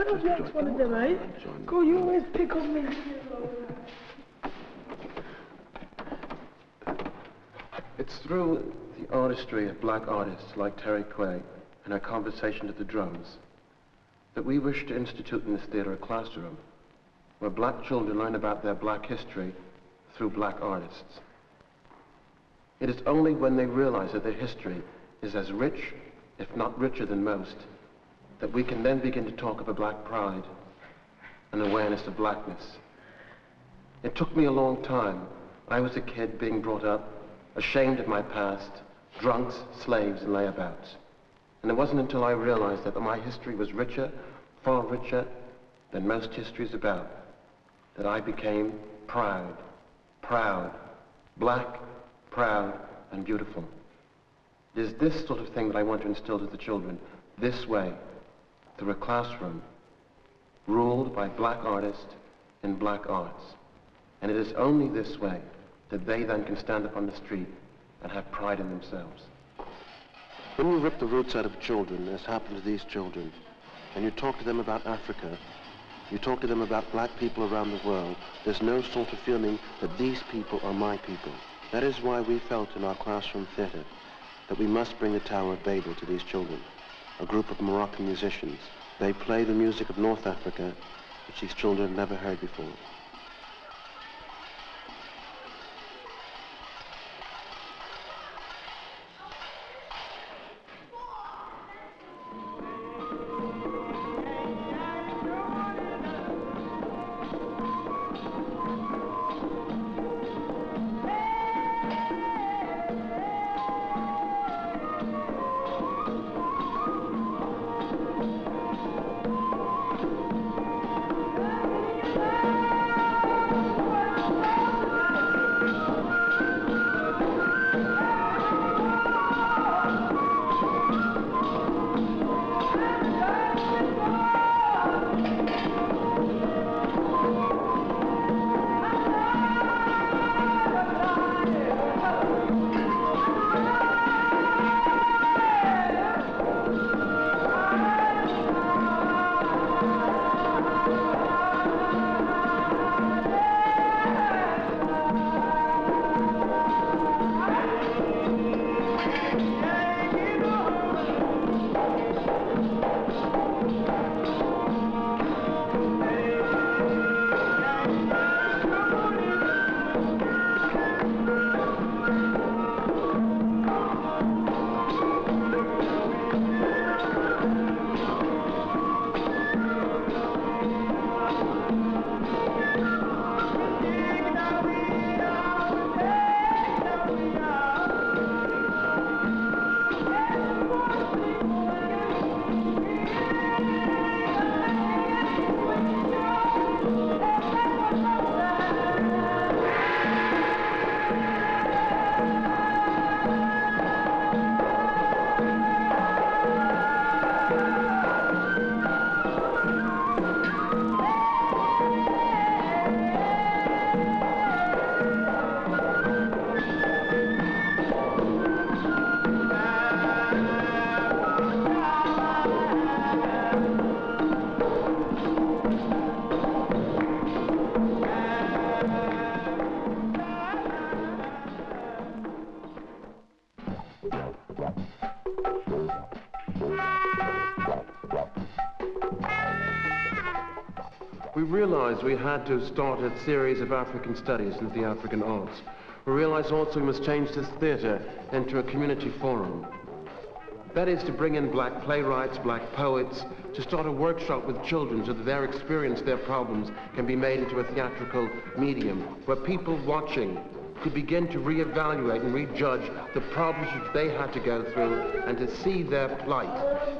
don't you ask one of them, eh? Go, you always pick on me. It's through the artistry of black artists like Terry Quay and her conversation to the drums that we wish to institute in this theatre a classroom where black children learn about their black history through black artists. It is only when they realize that their history is as rich, if not richer than most, that we can then begin to talk of a black pride and awareness of blackness. It took me a long time. I was a kid being brought up, ashamed of my past, drunks, slaves, and layabouts. And it wasn't until I realized that my history was richer, far richer than most histories about, that I became proud, black, proud, and beautiful. It is this sort of thing that I want to instill to the children, this way, through a classroom, ruled by black artists in black arts. And it is only this way that they then can stand up on the street and have pride in themselves. When you rip the roots out of children, as happened to these children, and you talk to them about Africa, you talk to them about black people around the world, there's no sort of feeling that these people are my people. That is why we felt in our classroom theatre that we must bring the Tower of Babel to these children, a group of Moroccan musicians. They play the music of North Africa, which these children had never heard before. We realized we had to start a series of African studies into the African arts. We realized also we must change this theatre into a community forum. That is to bring in black playwrights, black poets, to start a workshop with children so that their experience, their problems can be made into a theatrical medium where people watching could begin to reevaluate and rejudge the problems which they had to go through and to see their plight.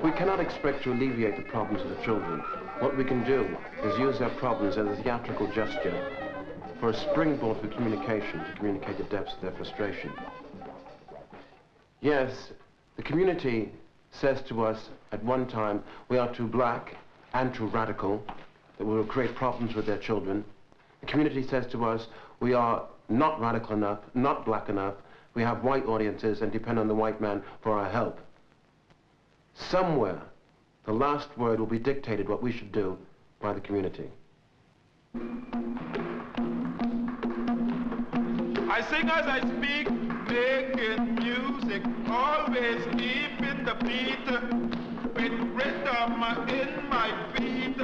We cannot expect to alleviate the problems of the children. What we can do is use their problems as a theatrical gesture for a springboard for communication, to communicate the depths of their frustration. Yes, the community says to us at one time, we are too black and too radical, that we will create problems with their children. The community says to us, we are not radical enough, not black enough, we have white audiences and depend on the white man for our help. Somewhere, the last word will be dictated what we should do by the community. I sing as I speak, making music, always keeping the beat, with rhythm in my feet,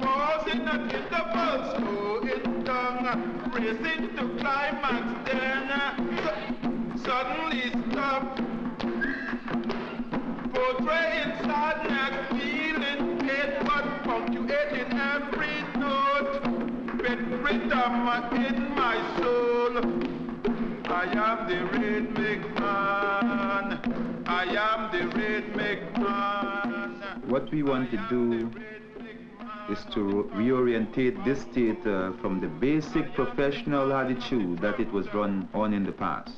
pausing at intervals, slowing down, racing to climax, then suddenly stop, portraying sadness, feeling pain, but punctuating every note, with rhythm in my soul. I am the rhythmic man. I am the rhythmic man. What we want to do is to reorientate this theater from the basic professional attitude that it was run on in the past.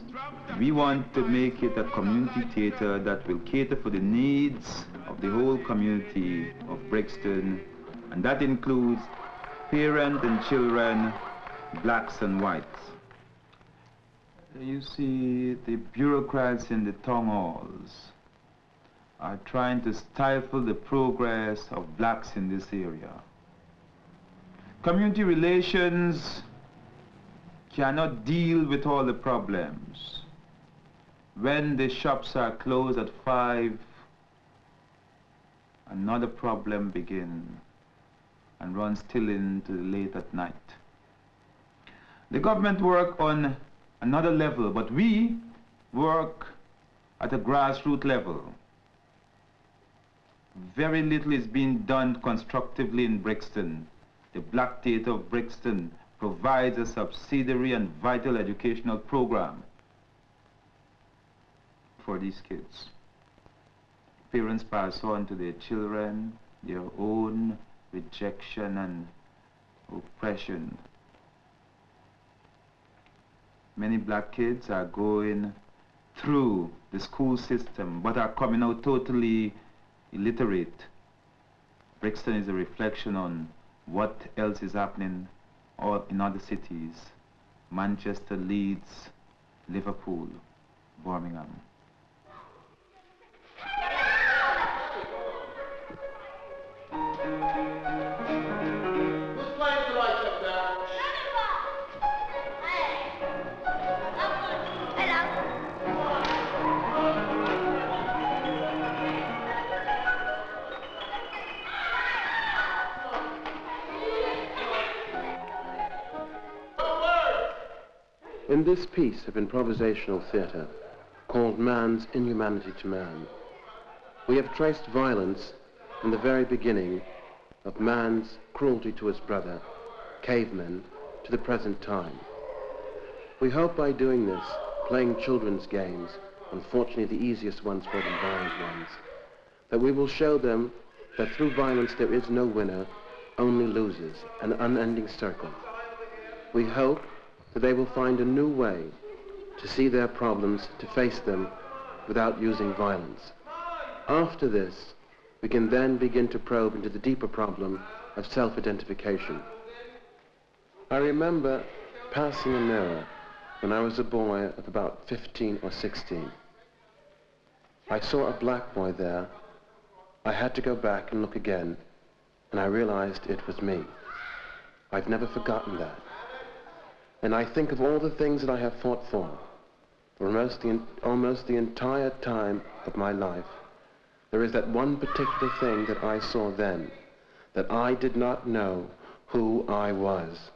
We want to make it a community theater that will cater for the needs of the whole community of Brixton, and that includes parents and children, blacks and whites. You see, the bureaucrats in the town halls are trying to stifle the progress of blacks in this area. Community relations cannot deal with all the problems. When the shops are closed at 5, another problem begins and runs till into late at night. The government work on another level, but we work at a grassroots level. Very little is being done constructively in Brixton. The Black Theatre of Brixton provides a subsidiary and vital educational program for these kids. Parents pass on to their children their own rejection and oppression. Many black kids are going through the school system but are coming out totally illiterate. Brixton is a reflection on what else is happening in other cities: Manchester, Leeds, Liverpool, Birmingham. In this piece of improvisational theatre, called Man's Inhumanity to Man, we have traced violence from the very beginning of man's cruelty to his brother, cavemen, to the present time. We hope by doing this, playing children's games, unfortunately the easiest ones for them, violent ones, that we will show them that through violence there is no winner, only losers, an unending circle. We hope that they will find a new way to see their problems, to face them without using violence. After this, we can then begin to probe into the deeper problem of self-identification. I remember passing a mirror when I was a boy of about 15 or 16. I saw a black boy there. I had to go back and look again, and I realized it was me. I've never forgotten that. And I think of all the things that I have fought for almost the entire time of my life. There is that one particular thing that I saw then, that I did not know who I was.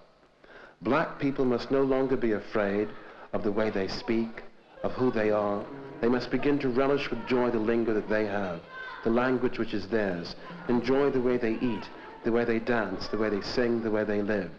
Black people must no longer be afraid of the way they speak, of who they are. They must begin to relish with joy the lingo that they have, the language which is theirs. Enjoy the way they eat, the way they dance, the way they sing, the way they live.